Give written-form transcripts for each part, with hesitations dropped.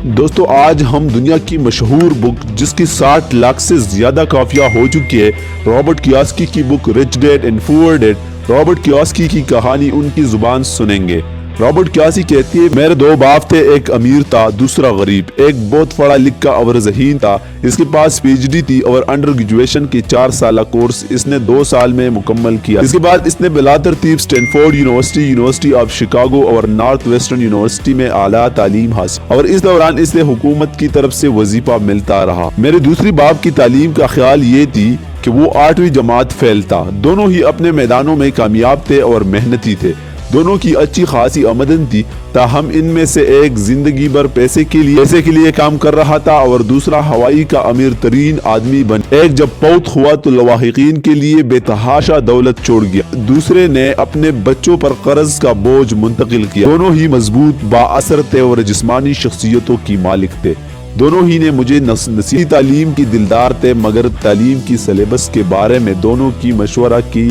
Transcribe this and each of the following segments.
دوستو آج ہم دنیا کی مشہور بک جس کی 60 لاکھ سے زیادہ کاپیاں ہو چکی ہے، رابرٹ کیوساکی کی بک رچ ڈیڈ اینڈ پور ڈیڈ، رابرٹ کیوساکی کی کہانی ان کی زبان سنیں گے۔ رابرٹ کیوساکی کہتی ہے، میرے 2 باپ تھے، ایک امیر تھا دوسرا غریب۔ ایک بہت پڑھا لکھا اور ذہین تھا، اس کے پاس پی ایچ ڈی تھی اور انڈر گریجویشن کی 4 سالہ کورس اس نے 2 سال میں مکمل کیا۔ اس کے بعد اس نے بلا ترتیب Stanford university, university of Chicago اور نارتھ ویسٹرن یونیورسٹی میں اعلیٰ تعلیم حاصل، اور اس دوران اسے حکومت کی طرف سے وظیفہ ملتا رہا۔ میرے دوسری باپ کی تعلیم کا خیال یہ تھی کہ وہ 8ویں جماعت فیل تھا۔ دونوں ہی اپنے میدانوں میں کامیاب تھے اور محنتی تھے، دونوں کی اچھی خاصی آمدن تھی، تاہم ان میں سے ایک زندگی بھر پیسے کے لیے کام کر رہا تھا اور دوسرا ہوائی کا امیر ترین آدمی بن۔ ایک جب فوت ہوا تو لواحقین کے لیے بے تحاشا دولت چھوڑ گیا، دوسرے نے اپنے بچوں پر قرض کا بوجھ منتقل کیا۔ دونوں ہی مضبوط، بااثر تھے اور جسمانی شخصیتوں کی مالک تھے۔ دونوں ہی نے مجھے نصیحت تعلیم کی دلدار تھے، مگر تعلیم کی سلیبس کے بارے میں دونوں کی مشورہ کی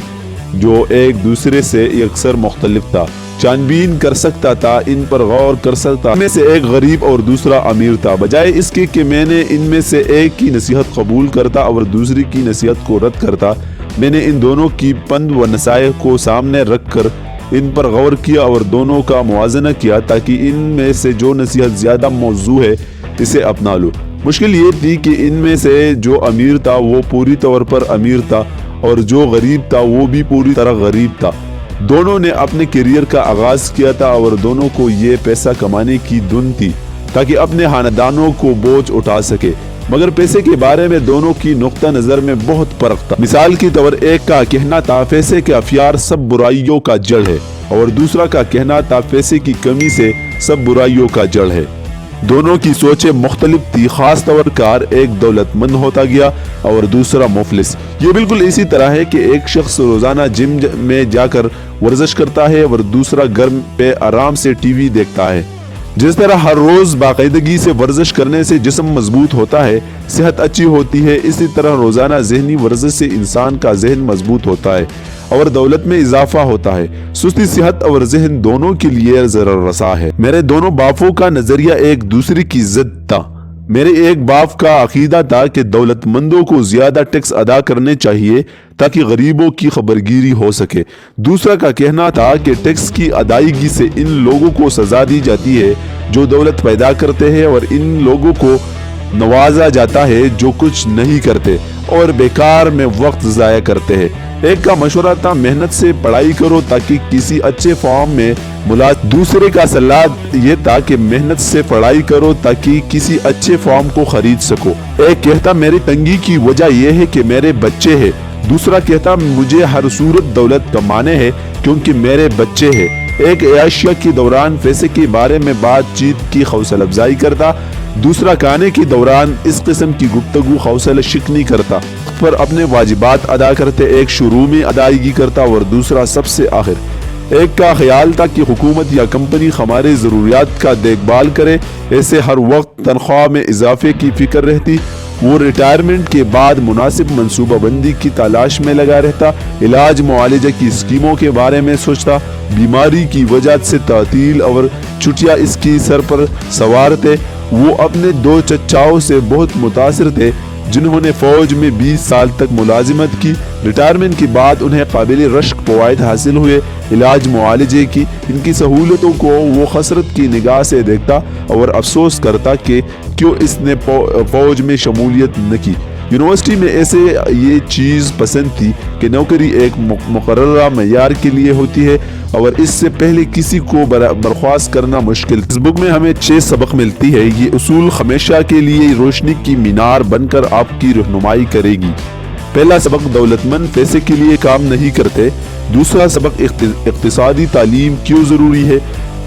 جو ایک دوسرے سے اکثر مختلف تھا۔ چھان-بین کر سکتا تھا، ان پر غور کر سکتا۔ ان میں سے ایک غریب اور دوسرا امیر تھا۔ بجائے اس کے کہ میں نے ان میں سے ایک کی نصیحت قبول کرتا اور دوسری کی نصیحت کو رد کرتا، میں نے ان دونوں کی پند و نصائح کو سامنے رکھ کر ان پر غور کیا اور دونوں کا موازنہ کیا تاکہ ان میں سے جو نصیحت زیادہ موزوں ہے اسے اپنا لوں۔ مشکل یہ تھی کہ ان میں سے جو امیر تھا وہ پوری طور پر امیر تھا اور جو غریب تھا وہ بھی پوری طرح غریب تھا۔ دونوں نے اپنے کیریئر کا آغاز کیا تھا اور دونوں کو یہ پیسہ کمانے کی دھن تھی تاکہ اپنے خاندانوں کو بوجھ اٹھا سکے، مگر پیسے کے بارے میں دونوں کی نقطہ نظر میں بہت فرق تھا۔ مثال کے طور ایک کا کہنا تھا پیسے کے افیار سب برائیوں کا جڑ ہے، اور دوسرا کا کہنا تھا پیسے کی کمی سے سب برائیوں کا جڑ ہے۔ دونوں کی سوچیں مختلف تھی، خاص طور پر ایک دولت مند ہوتا گیا اور دوسرا مفلس۔ یہ بالکل اسی طرح ہے کہ ایک شخص روزانہ جم میں جا کر ورزش کرتا ہے اور دوسرا گھر پہ آرام سے ٹی وی دیکھتا ہے۔ جس طرح ہر روز باقاعدگی سے ورزش کرنے سے جسم مضبوط ہوتا ہے، صحت اچھی ہوتی ہے، اسی طرح روزانہ ذہنی ورزش سے انسان کا ذہن مضبوط ہوتا ہے اور دولت میں اضافہ ہوتا ہے۔ سستی صحت اور ذہن دونوں کے لیے ضرر رساں ہے۔ میرے دونوں باپوں کا نظریہ ایک دوسرے کی ضد تھا۔ میرے ایک باپ کا عقیدہ تھا کہ دولت مندوں کو زیادہ ٹیکس ادا کرنے چاہیے تاکہ غریبوں کی خبرگیری ہو سکے۔ دوسرا کا کہنا تھا کہ ٹیکس کی ادائیگی سے ان لوگوں کو سزا دی جاتی ہے جو دولت پیدا کرتے ہیں اور ان لوگوں کو نوازا جاتا ہے جو کچھ نہیں کرتے اور بیکار میں وقت ضائع کرتے ہیں۔ ایک کا مشورہ تھا محنت سے پڑھائی کرو تاکہ کسی اچھے فارم میں دوسرے کا صلاح یہ تھا کہ محنت سے پڑھائی کرو تاکہ کسی اچھے فارم کو خرید سکو۔ ایک کہتا میری تنگی کی وجہ یہ ہے کہ میرے بچے ہیں، دوسرا کہتا مجھے ہر صورت دولت کمانے ہے کیونکہ میرے بچے ہیں۔ ایک عیاشیہ کے دوران پیسے کے بارے میں بات چیت کی حوصلہ افزائی کرتا، دوسرا کھانے کے دوران اس قسم کی گفتگو حوصلہ شکنی کرتا۔ پر اپنے واجبات ادا کرتے، ایک شروع میں ادائیگی کرتا اور دوسرا سب سے آخر۔ ایک کا خیال تھا کہ حکومت یا کمپنی ہمارے ضروریات کا دیکھ بھال کرے، ایسے ہر وقت تنخواہ میں اضافے کی فکر رہتی۔ وہ ریٹائرمنٹ کے بعد مناسب منصوبہ بندی کی تلاش میں لگا رہتا، علاج معالجہ کی اسکیموں کے بارے میں سوچتا، بیماری کی وجہ سے تعطیل اور چھٹیاں اس کی سر پر سوار تھے۔ وہ اپنے 2 چچاؤں سے بہت متاثر تھے جنہوں نے فوج میں 20 سال تک ملازمت کی۔ ریٹائرمنٹ کے بعد انہیں قابل رشک فوائد حاصل ہوئے، علاج معالجے کی ان کی سہولتوں کو وہ حسرت کی نگاہ سے دیکھتا اور افسوس کرتا کہ کیوں اس نے فوج میں شمولیت نہ کی۔ یونیورسٹی میں ایسے یہ چیز پسند تھی کہ نوکری ایک مقررہ معیار کے لیے ہوتی ہے اور اس سے پہلے کسی کو برخاست کرنا مشکل۔ اس بک میں ہمیں 6 سبق ملتی ہے۔ یہ اصول ہمیشہ کے لیے روشنی کی مینار بن کر آپ کی رہنمائی کرے گی۔ پہلا سبق دولت مند پیسے کے لیے کام نہیں کرتے۔ دوسرا سبق اقتصادی تعلیم کیوں ضروری ہے۔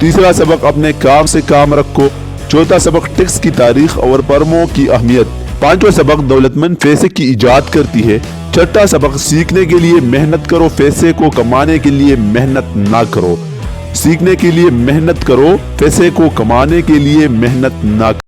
تیسرا سبق اپنے کام سے کام رکھو۔ چوتھا سبق ٹیکس کی تاریخ اور فرموں کی اہمیت۔ پانچواں سبق دولت مند پیسے کی ایجاد کرتی ہے۔ چھٹا سبق سیکھنے کے لیے محنت کرو، پیسے کو کمانے کے لیے محنت نہ کرو۔ سیکھنے کے لیے محنت کرو، پیسے کو کمانے کے لیے محنت نہ کرو۔